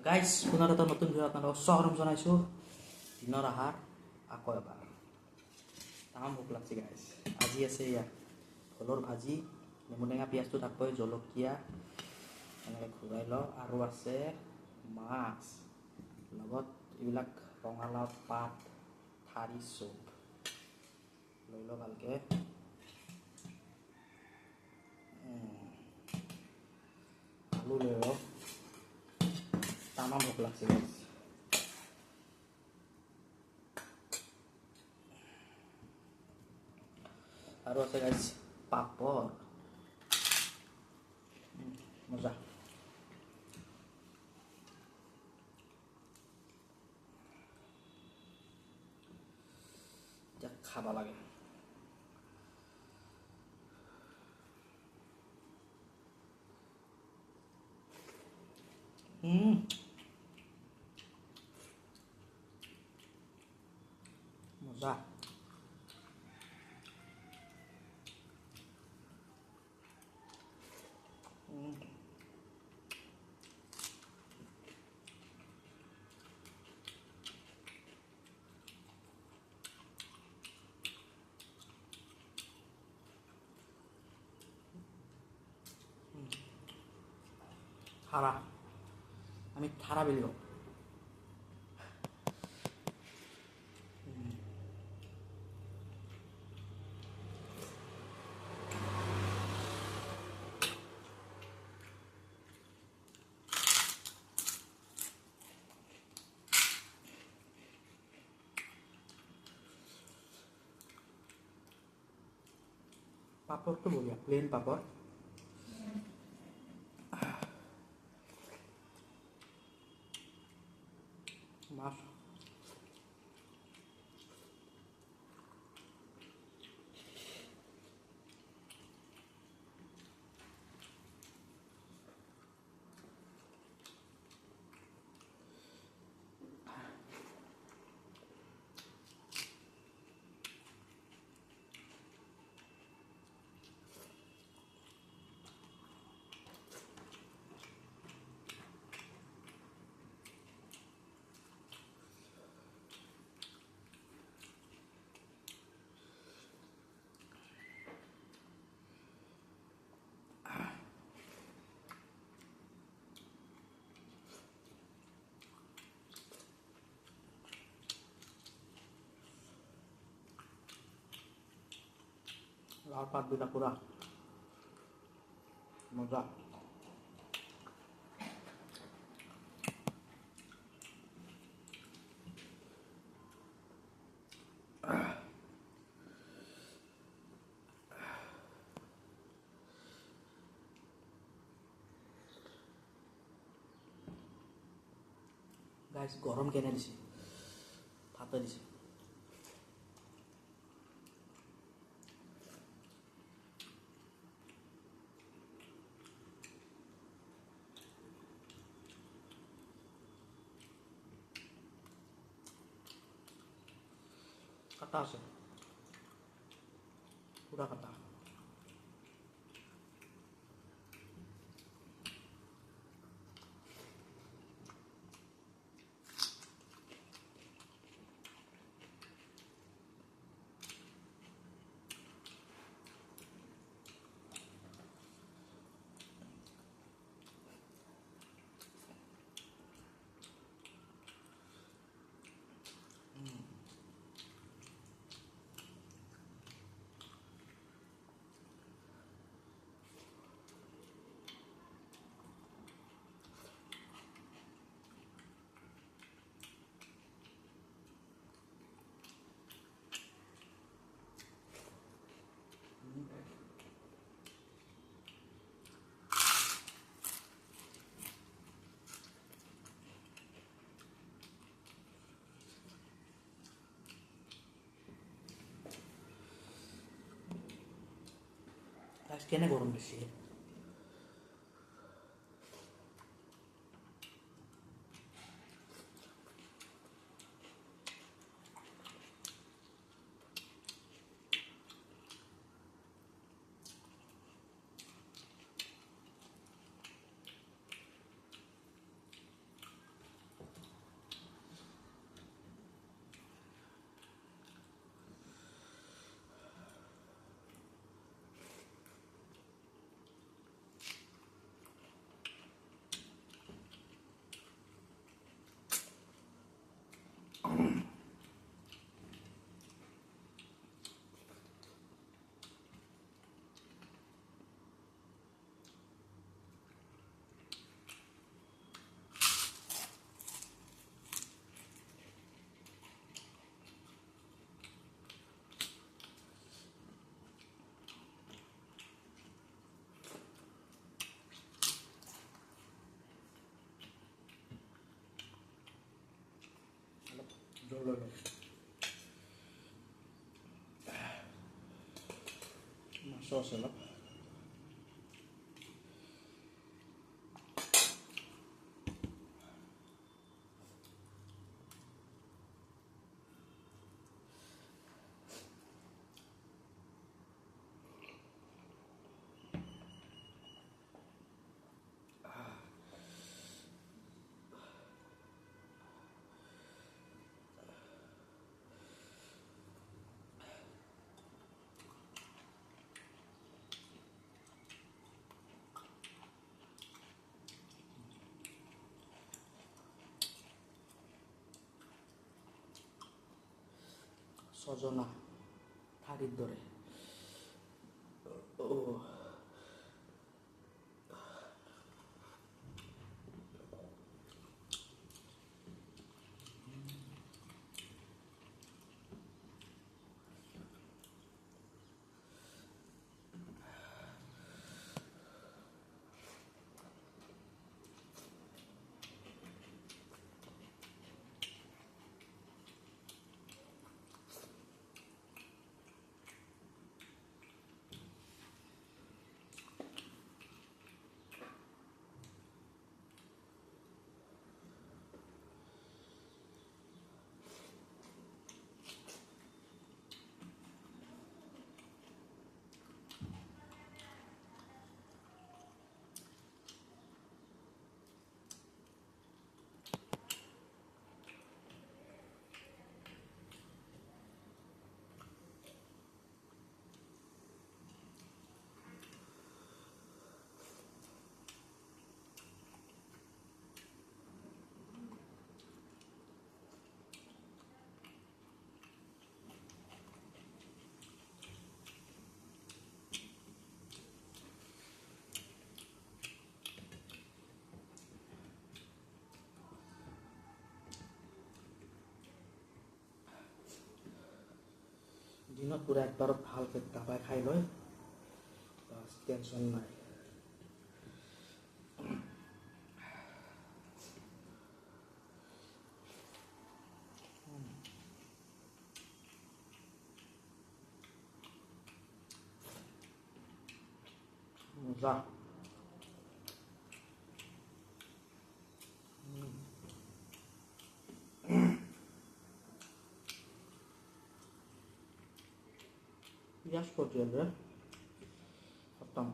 Guys পুনৰ এটা নতুন ভিডিঅ' আপোনালোকক স্বাগতম জনাইছোঁ। দিনৰ আহাৰ আকৌ এবাৰ তামাম ভোক লাগছে গাইজ। আজি আছে ইয়াত ভোলৰ ভাজি, নেমু টেঙা পিঁয়াজটো থাকবই, জলকীয়া এনেকৈ ঘূৰাই লওঁ, আৰু আছে মাছ, লগত এইবিলাক ৰঙালাও পাত, ঠাৰি চুপ লৈ লওঁ ভালকৈ। আলু লৈ লওঁ, তামাম ভোক লাগছে গাইজ। আৰু আছে গাইজ পাপৰ, মজা। এতিয়া খাব লাগে। মজা। থাৰা, আমি থাৰা বুলি কওঁ। পাপৰটো বঢ়িয়া, প্লেইন পাপৰ। মাছ লাল পাতবিলাক পুৰা মজা। গাইজ গৰম কেনে দিছে, ভাতে দিছে। কাটা আছে, পুৰা কাটা। গাইজ কেনে গৰম দিছে। Saus অলপ সজনা ঠাৰিৰ দৰে দিনত পুৰা একবাৰত ভালকৈ দাবাই খাই লয় বাছ টেনশ্যন নাই মজা পিঁয়াজ পৰ্যায়ৰে খতম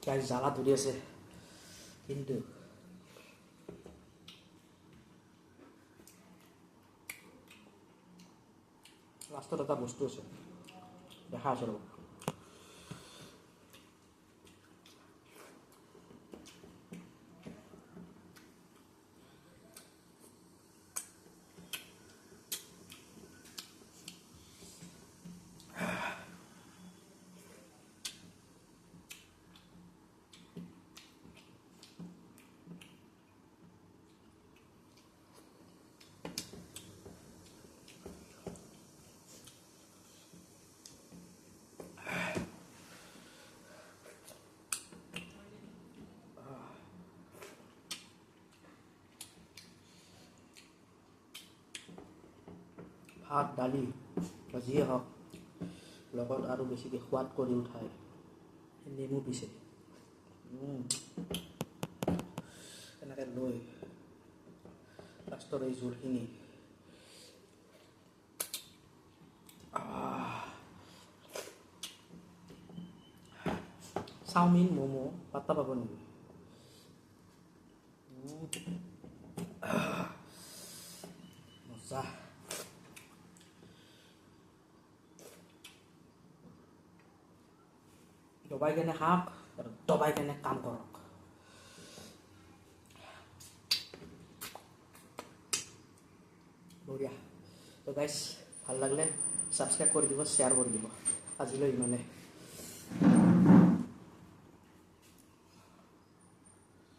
গাইজ জ্বালা ধৰি আছে কিন্তু লাষ্টত এটা বস্তু আছে দেখা আছে ৰ'ব ভাত দালি বা যিয়ে হওক লগত আৰু বেছিকৈ সোৱাদ কৰি উঠায় নেমু পিছে এনেকৈ লৈ লাষ্টৰ এই জোলখিনি চাওমিন ম'ম' পাত্তা পাব নেকি মজা দবাই কেনে খাওক আৰু দবাই কেনে কাম কৰক। বঢ়িয়া। তো গাইজ ভাল লাগিলে ছাবস্ক্ৰাইব কৰি দিব, শ্বেয়াৰ কৰি দিব। আজিলৈ ইমানে।